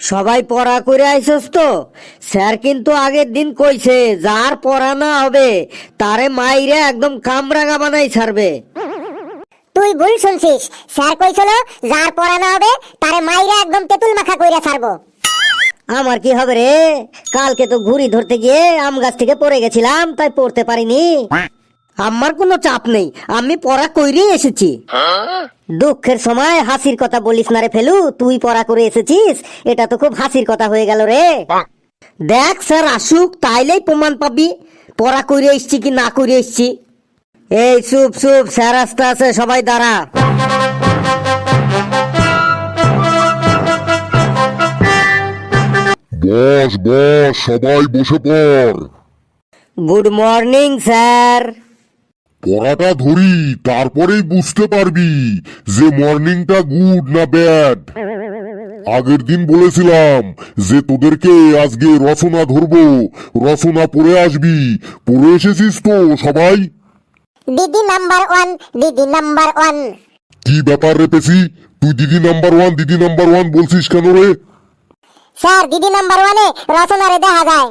সবাই পড়া করে আইসস তো? স্যার কিন্তু আগের দিন কইছে যার পড়া না হবে তারে মাইরে একদম কামরাঙা বানাই ছাড়বে। তুই ভুল শুনছিস, স্যার কইছিল যার পড়ানো হবে তারে মাইরা একদম তেঁতুল মাখা কইরা ছাড়বো। আমার কি হবে রে, কালকে তো ঘুড়ি ধরতে গিয়ে আম গাছ থেকে পড়ে গেছিলাম, তাই পড়তে পারিনি। আমার কোনো চাপ নেই, আমি পড়া কইরেই এসেছি। দুঃখের সময় হাসির কথা বলিস না রে ফেলু, তুই পড়া করে এসেছিস, এটা তো খুব হাসির কথা হয়ে গেল রে। দেখ স্যার আসুক তাইলেই প্রমাণ পাবি পড়া করে এসছি কি না করে এসছি। এই চুপ চুপ, স্যার আসতে আছে, সবাই দাঁড়া। বস বস, সবাই বসে পড়। Good morning sir. পড়াটা ধরি, তারপরেই বুঝতে পারবি যে মর্নিংটা গুড না ব্যাড। আগের দিন বলেছিলাম যে তোদেরকে আজকে রচনা ধরবো, রচনা পড়ে আসবি। পড়ে এসেছিস তো সবাই? দিদি নাম্বার 1, দিদি নাম্বার 1। কি ব্যাপার রে পেছি, তুই দিদি নাম্বার 1 দিদি নাম্বার 1 বলছিস কেন রে? স্যার দিদি নাম্বার 1-এ রচনারে দেখা যায়।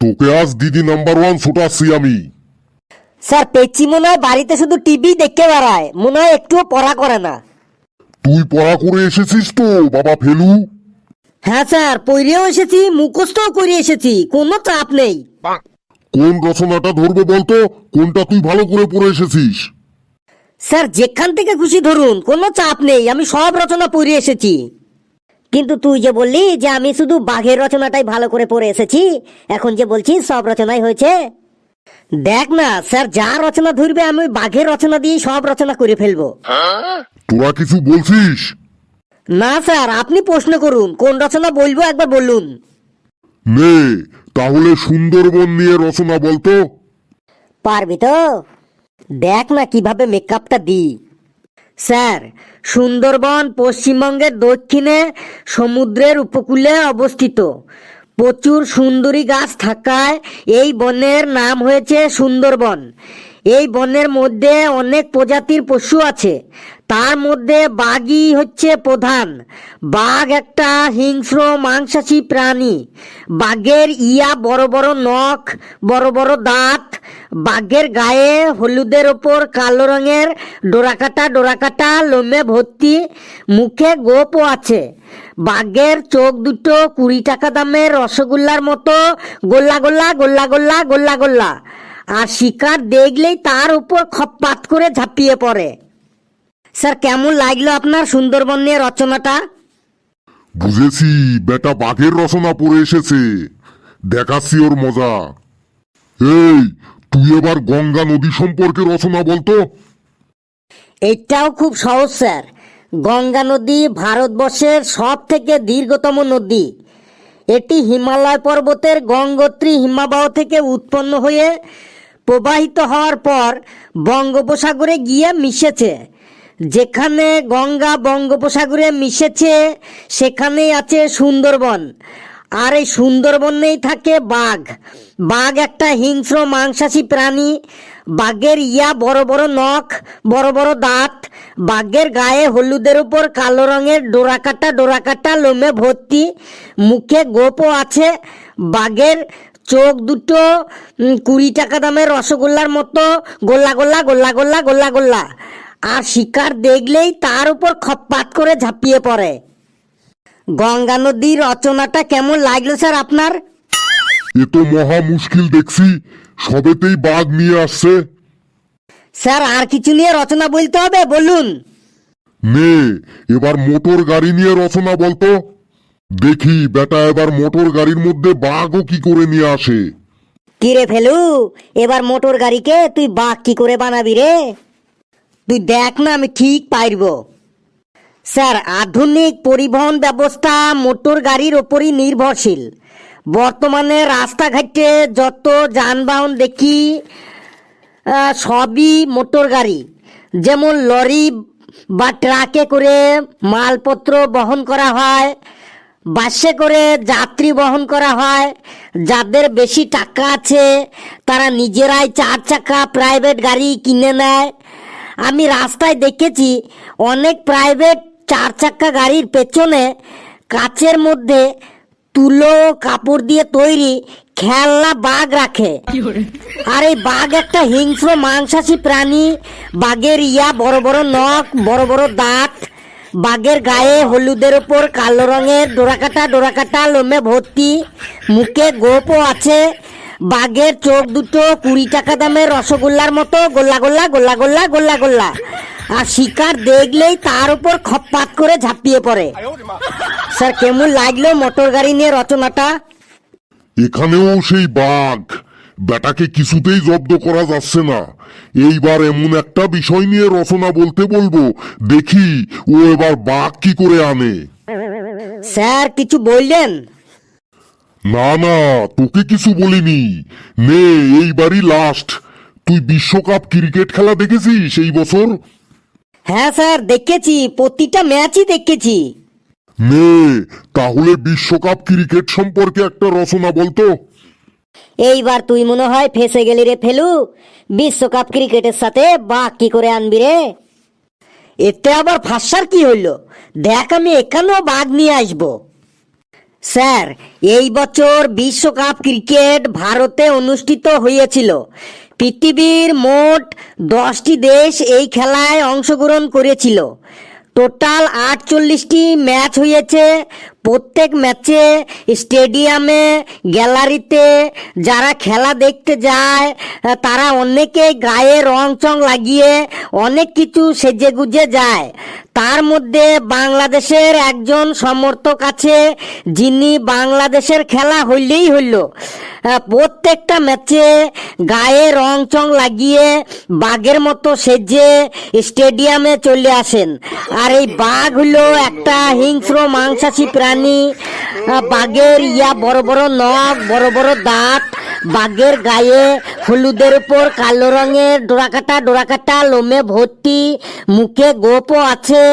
তোকে আজ দিদি নাম্বার 1 ছোটাচ্ছি আমি। স্যার পেচ্ছি মনে হয় বাড়িতে শুধু টিভি দেখতে বেড়ায়, মনে হয় একটুও পড়া করে না। তুই পড়া করে এসেছিস তো বাবা ফেলু? হ্যাঁ স্যার, পড়েও এসেছি, মুখস্থও করে এসেছি, কোনো চাপ নেই। কোন রচনাটা ধরবো বলতো, কোনটা তুই ভালো করে পড়ে এসেছিস? স্যার যেখান থেকে খুশি ধরুন, কোনো চাপ নেই, আমি সব রচনা পড়ে এসেছি। কিন্তু তুই যে বললি যে আমি শুধু বাঘের রচনাটাই ভালো করে পড়ে এসেছি, এখন যে বলছিস সব রচনাই হয়েছে। দেখ না স্যার, যা রচনা ধরবে আমি ওই বাঘের রচনা দিয়ে সব রচনা করে ফেলবো। তোরা কিছু বলছিস? না স্যার, আপনি প্রশ্ন করুন, কোন রচনা বলবো একবার বলুন। নে তাহলে সুন্দরবন নিয়ে রচনা বলতো। পারবি তো? দেখ না কিভাবে মেকআপটা দিই। স্যার, সুন্দরবন পশ্চিমবঙ্গের দক্ষিণে সমুদ্রের উপকূলে অবস্থিত। প্রচুর সুন্দরী গাছ থাকায় এই বনের নাম হয়েছে সুন্দরবন। এই বনের মধ্যে অনেক প্রজাতির পশু আছে, তার মধ্যে বাঘই হচ্ছে প্রধান। বাঘ একটা হিংস্র মাংসাশী প্রাণী। বাঘের ইয়া বড় বড় নখ, বড় বড় দাঁত। বাঘের গায়ে হলুদের ওপর কালো রঙের ডোরাকাটা ডোরাকাটা লোমে ভর্তি। মুখে গোপও আছে। বাঘের চোখ দুটো 20 টাকা দামের রসগোল্লার মতো গোল্লা গোল্লা গোল্লা গোল্লা গোল্লা গোল্লা। আর শিকার দেখলেই তার উপর খপ্পাত করে ঝাঁপিয়ে পড়ে। স্যার কেমন লাগলো আপনার সুন্দরবন নিয়ে রচনাটা? বুঝেছি, বেটা বাঘের রচনা পড়ে এসেছে, দেখাচ্ছি ওর মজা। এই তুই এবার গঙ্গা নদী সম্পর্কে রচনা বলতো। এটাও খুব সহজ স্যার। গঙ্গা নদী ভারতবর্ষের সব থেকে দীর্ঘতম নদী। এটি হিমালয় পর্বতের গঙ্গোত্রী হিমাবাহ থেকে উৎপন্ন হয়ে প্রবাহিত হওয়ার পর বঙ্গোপসাগরে গিয়ে মিশেছে। যেখানে গঙ্গা বঙ্গোপসাগরে মিশেছে সেখানেই আছে সুন্দরবন। আর এই সুন্দরবনেই থাকে বাঘ। বাঘ একটা হিংস্র মাংসাশী প্রাণী। বাঘের ইয়া বড় বড় নখ, বড় বড় দাঁত। বাঘের গায়ে হলুদের উপর কালো রঙের ডোরাকাটা ডোরাকাটা লোমে ভর্তি। মুখে গোপও আছে। বাঘের চোখ দুটো 20 টাকা দামের রসগোল্লার মতো গোল্লা গোল্লা গোল্লা গোল্লা গোল্লা গোল্লা। আর শিকার দেখলেই তার উপর খপ্পাত করে ঝাঁপিয়ে পড়ে। গঙ্গা নদীর রচনাটা কেমন লাগলো স্যার আপনার? এ তো মহা মুশকিল দেখছি, সবেতেই বাঘ নিয়ে আসছে। স্যার আর কিছু নিয়ে রচনা বলতে হবে, বলুন। নে এবার মোটর গাড়ি নিয়ে রচনা বলতো। দেখি বেটা এবার মোটর গাড়ির মধ্যে বাঘও কি করে নিয়ে আসে। কিরে ফেলু, এবার মোটর গাড়িকে তুই বাঘ কি করে বানাবি রে? তুই দেখ না, আমি ঠিক পারব। স্যার আধুনিক পরিবহন ব্যবস্থা মোটর গাড়ির ওপরই নির্ভরশীল। বর্তমানে রাস্তাঘাটে যত যানবাহন দেখি সবই মোটর গাড়ি। যেমন লরি বা ট্রাকে করে মালপত্র বহন করা হয়, বাসে করে যাত্রী বহন করা হয়। যাদের বেশি টাকা আছে তারা নিজেরাই 4 চাকা প্রাইভেট গাড়ি কিনে নেয়। আমি রাস্তায় দেখেছি অনেক প্রাইভেট 4 চাকা গাড়ির পেছনে কাচের মধ্যে তুলো কাপড় দিয়ে তৈরি খেলনা বাঘ রাখে। আর এই বাঘ একটা হিংস্র মাংসাশী প্রাণী। বাঘের বড় বড় নখ, বড় বড় দাঁত। বাঘের গায়ে হলুদের ওপর কালো রঙের ডোরাকাটা লোমে ভর্তি। মুখে গোপও আছে। বাঘের চোখ দুটো 20 টাকা দামের রসগোল্লার মতো গোল্লা গোল্লা। আর শিকার দেখলেই তার উপর খপ্পাত করে ঝাঁপিয়ে পড়ে। স্যার, কেমন লাগলো মোটর গাড়ি নিয়ে রচনাটা? এখানেও সেই বাঘ, বেটাকে কিছুতেই জব্দ করা যাচ্ছে না। এইবার এমন একটা বিষয় নিয়ে রচনা বলতে বলবো, দেখি ও এবার বাঘ কি করে আনে। স্যার, কিছু বললেন? না, তোকে কিছু বলিনি। নে, এইবারই লাস্ট। তুই বিশ্বকাপ ক্রিকেট খেলা দেখেছিস এই বছর? হ্যাঁ স্যার, দেখেছি, প্রতিটা ম্যাচই দেখেছি। নে, তাহলে বিশ্বকাপ ক্রিকেট সম্পর্কে একটা রচনা বলতো। এইবার তুই মনে হয় ফেসে গেলি রে ফেলু। বিশ্বকাপ ক্রিকেটের সাথে বাঘ কি করে আনবি রে? এতে আবার ফাঁসার কি হইল? দেখ, আমি এখানেও বাঘ নিয়ে আসবো। স্যার, এই বছর বিশ্বকাপ ক্রিকেট ভারতে অনুষ্ঠিত হয়েছিল। পৃথিবীর মোট 10টি দেশ এই খেলায় অংশগ্রহণ করেছিল। টোটাল 48টি ম্যাচ হয়েছে। প্রত্যেক ম্যাচে স্টেডিয়ামে, গ্যালারিতে যারা খেলা দেখতে যায় তারা অনেকে গায়ে রং চং লাগিয়ে অনেক কিছু সেজে গুজে যায়। তার মধ্যে বাংলাদেশের একজন সমর্থক আছে, যিনি বাংলাদেশের খেলা হইলেই হইল প্রত্যেকটা ম্যাচে গায়ে রং চং লাগিয়ে বাঘের মতো সেজে স্টেডিয়ামে চলে আসেন। আর এই বাঘ হলো একটা হিংস্র মাংসাশী প্রাণী। বাঘের বড় বড় নখ, বড় বড় দাঁত। বাঘের গায়ে হলুদের উপর কালো রঙের ডোরাকাটা লোমে ভর্তি। মুখে গোপও আছে।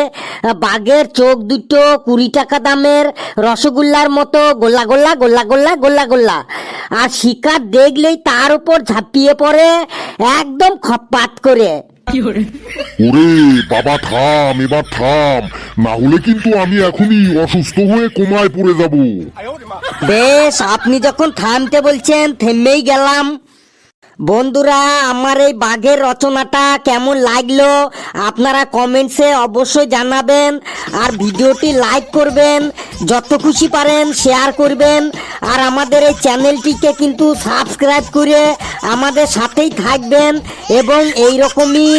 বাঘের চোখ দুটো 20 টাকা দামের রসগোল্লার মতো গোল্লা। আর শিকার দেখলেই তার উপর ঝাঁপিয়ে পড়ে একদম খপ্পাত করে। ওরে বাবা, থাম, এবার থাম, না হলে কিন্তু আমি এখনই অসুস্থ হয়ে কোমায় পড়ে যাব। বেশ, আপনি যখন থামতে বলছেন থেমেই গেলাম। বন্ধুরা, আমার এই বাঘের রচনাটা কেমন লাগলো আপনারা কমেন্টসে অবশ্যই জানাবেন। আর ভিডিওটি লাইক করবেন, যত খুশি পারেন শেয়ার করবেন। আর আমাদের এই চ্যানেলটিকে কিন্তু সাবস্ক্রাইব করে আমাদের সাথেই থাকবেন এবং এই রকমই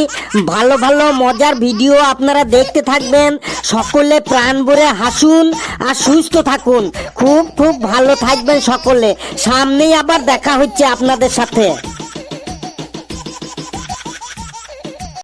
ভালো ভালো মজার ভিডিও আপনারা দেখতে থাকবেন। সকলে প্রাণ ভরে হাসুন আর সুস্থ থাকুন। খুব খুব ভালো থাকবেন সকলে। সামনেই আবার দেখা হচ্ছে আপনাদের সাথে।